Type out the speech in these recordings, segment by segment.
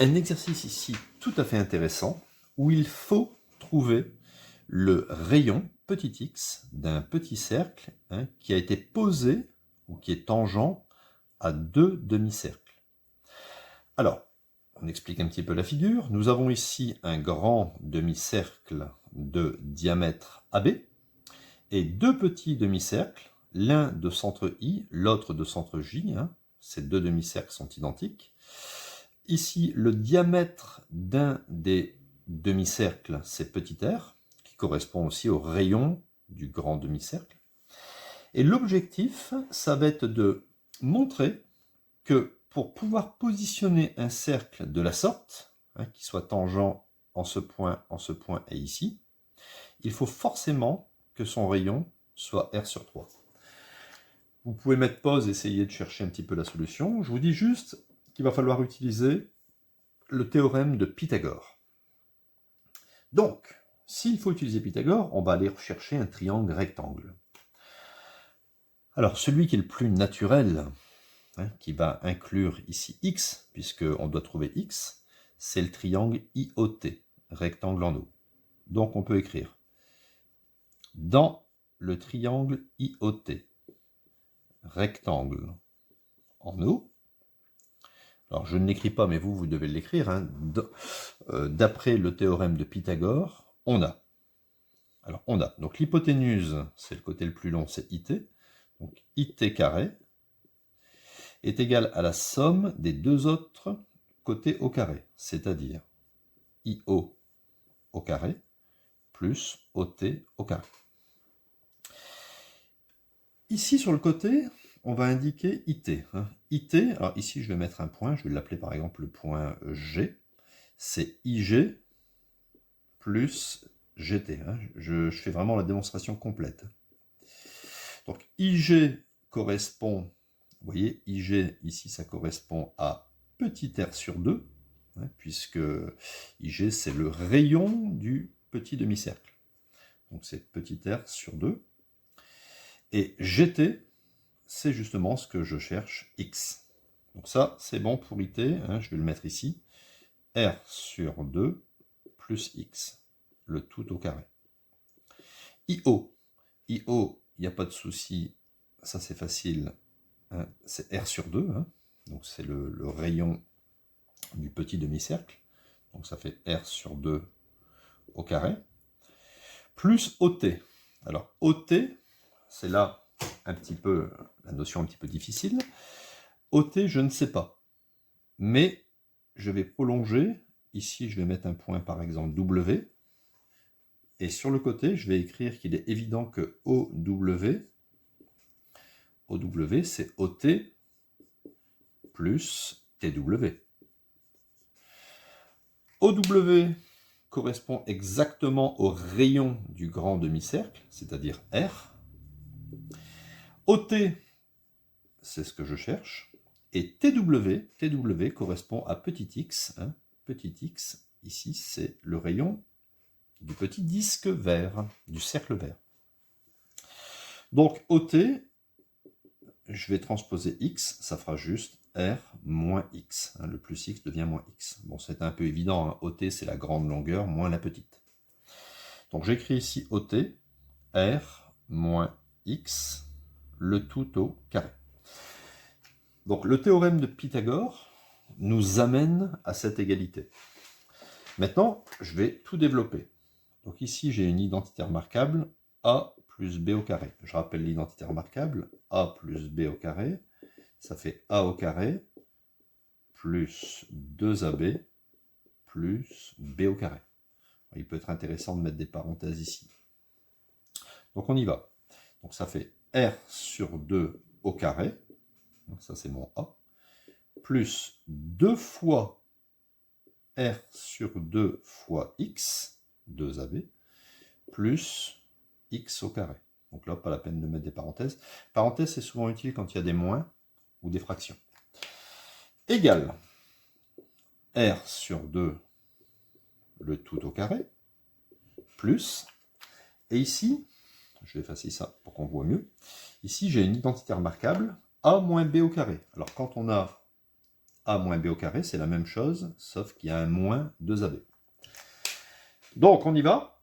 Un exercice ici tout à fait intéressant où il faut trouver le rayon petit x d'un petit cercle qui a été posé ou qui est tangent à deux demi-cercles. Alors, on explique un petit peu la figure. Nous avons ici un grand demi-cercle de diamètre AB et deux petits demi-cercles, l'un de centre I, l'autre de centre J. Ces deux demi-cercles sont identiques. Ici, le diamètre d'un des demi-cercles, c'est petit r, qui correspond aussi au rayon du grand demi-cercle. Et l'objectif, ça va être de montrer que pour pouvoir positionner un cercle de la sorte, qui soit tangent en ce point et ici, il faut forcément que son rayon soit r sur 3. Vous pouvez mettre pause, essayer de chercher un petit peu la solution. Je vous dis juste qu'il va falloir utiliser le théorème de Pythagore. Donc, s'il faut utiliser Pythagore, on va aller rechercher un triangle rectangle. Alors, celui qui est le plus naturel, qui va inclure ici x, puisqu'on doit trouver x, c'est le triangle IOT, rectangle en O. Donc, on peut écrire dans le triangle IOT, rectangle en O. Alors, je ne l'écris pas, mais vous devez l'écrire. D'après le théorème de Pythagore, on a. Alors, on a. Donc, l'hypoténuse, c'est le côté le plus long, c'est IT. Donc, IT carré est égal à la somme des deux autres côtés au carré, c'est-à-dire IO au carré plus OT au carré. Ici, sur le côté, on va indiquer IT. IT, alors ici, je vais mettre un point, je vais l'appeler par exemple le point G. C'est IG plus GT. Je fais vraiment la démonstration complète. Donc, IG correspond, vous voyez, IG, ici, ça correspond à petit r sur 2, puisque IG, c'est le rayon du petit demi-cercle. Donc, c'est petit r sur 2. Et GT, c'est justement ce que je cherche, x. Donc ça, c'est bon pour IT, je vais le mettre ici. R sur 2 plus x, le tout au carré. IO, il n'y a pas de souci, ça c'est facile, c'est R sur 2, donc c'est le rayon du petit demi-cercle, donc ça fait R sur 2 au carré, plus OT. Alors OT, c'est là un petit peu la notion un petit peu difficile. OT, je ne sais pas, mais je vais prolonger. Ici, je vais mettre un point par exemple W, et sur le côté, je vais écrire qu'il est évident que OW, c'est OT plus TW. OW correspond exactement au rayon du grand demi-cercle, c'est-à-dire R. OT, c'est ce que je cherche. Et TW correspond à petit x. Petit x, ici, c'est le rayon du petit disque vert, du cercle vert. Donc OT, je vais transposer x, ça fera juste R moins x. Le plus x devient moins x. Bon, c'est un peu évident, OT c'est la grande longueur moins la petite. Donc j'écris ici OT, R moins x, le tout au carré. Donc le théorème de Pythagore nous amène à cette égalité. Maintenant, je vais tout développer. Donc ici, j'ai une identité remarquable, A plus B au carré. Je rappelle l'identité remarquable, A plus B au carré, ça fait A au carré plus 2AB plus B au carré. Il peut être intéressant de mettre des parenthèses ici. Donc on y va. Donc ça fait R sur 2 au carré, donc ça c'est mon A, plus 2 fois R sur 2 fois X, 2AB, plus X au carré. Donc là, pas la peine de mettre des parenthèses. Parenthèses, c'est souvent utile quand il y a des moins ou des fractions. Égale R sur 2, le tout au carré, plus, et ici, je vais effacer ça pour qu'on voit mieux, ici j'ai une identité remarquable, A moins B au carré. Alors quand on a A moins B au carré, c'est la même chose, sauf qu'il y a un moins 2AB. Donc, on y va.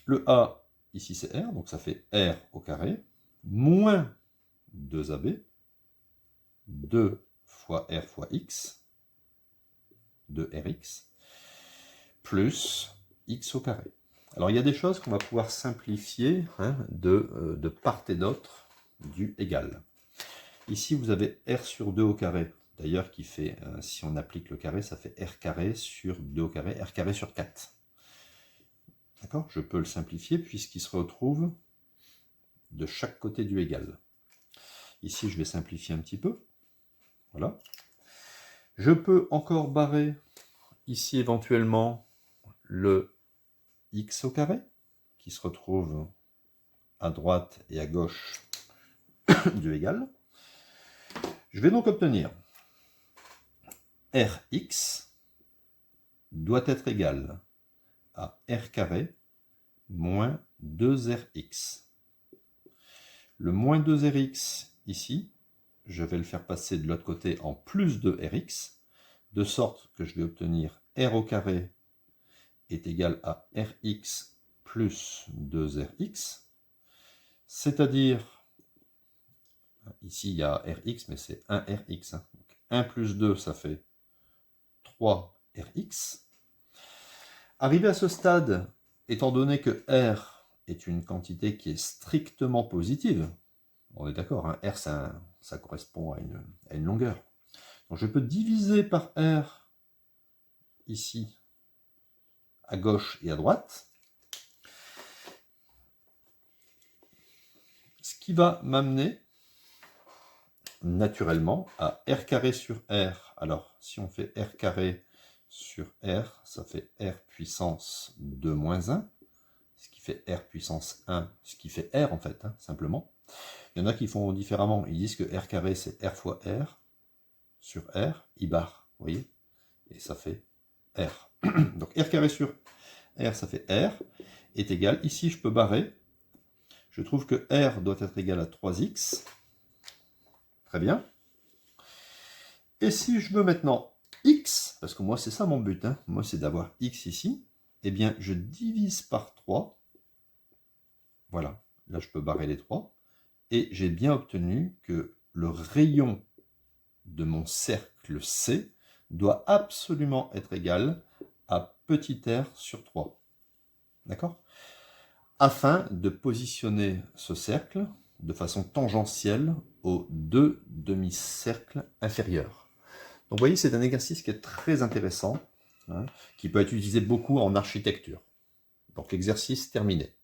Le A, ici, c'est R, donc ça fait R au carré, moins 2AB, 2 fois R fois X, 2Rx, plus X au carré. Alors, il y a des choses qu'on va pouvoir simplifier de part et d'autre du égal. Ici, vous avez R sur 2 au carré, d'ailleurs, qui fait, si on applique le carré, ça fait R carré sur 2 au carré, R carré sur 4. D'accord? Je peux le simplifier puisqu'il se retrouve de chaque côté du égal. Ici, je vais simplifier un petit peu. Voilà. Je peux encore barrer ici éventuellement le x au carré, qui se retrouve à droite et à gauche du égal. Je vais donc obtenir Rx doit être égal à R carré moins 2Rx. Le moins 2Rx ici, je vais le faire passer de l'autre côté en plus de Rx, de sorte que je vais obtenir R au carré est égal à Rx plus 2Rx, c'est-à-dire, ici il y a Rx, mais c'est 1Rx. Donc 1 plus 2, ça fait 3Rx. Arrivé à ce stade, étant donné que R est une quantité qui est strictement positive, on est d'accord, hein, R ça correspond à une longueur. Donc je peux diviser par R ici, à gauche et à droite, ce qui va m'amener naturellement à R carré sur R. Alors, si on fait R carré sur R, ça fait R puissance 2 moins 1, ce qui fait R puissance 1, ce qui fait R en fait, hein, simplement. Il y en a qui font différemment, ils disent que R carré c'est R fois R sur R, I bar, vous voyez, et ça fait R. Donc R carré sur R, ça fait R, est égal, ici je peux barrer, je trouve que R doit être égal à 3x, très bien. Et si je veux maintenant x, parce que moi c'est ça mon but, hein, moi c'est d'avoir x ici, eh bien je divise par 3, voilà, là je peux barrer les 3, et j'ai bien obtenu que le rayon de mon cercle C doit absolument être égal à petit r sur 3. D'accord? Afin de positionner ce cercle de façon tangentielle aux deux demi-cercles inférieurs. Donc vous voyez, c'est un exercice qui est très intéressant, hein, qui peut être utilisé beaucoup en architecture. Donc l'exercice terminé.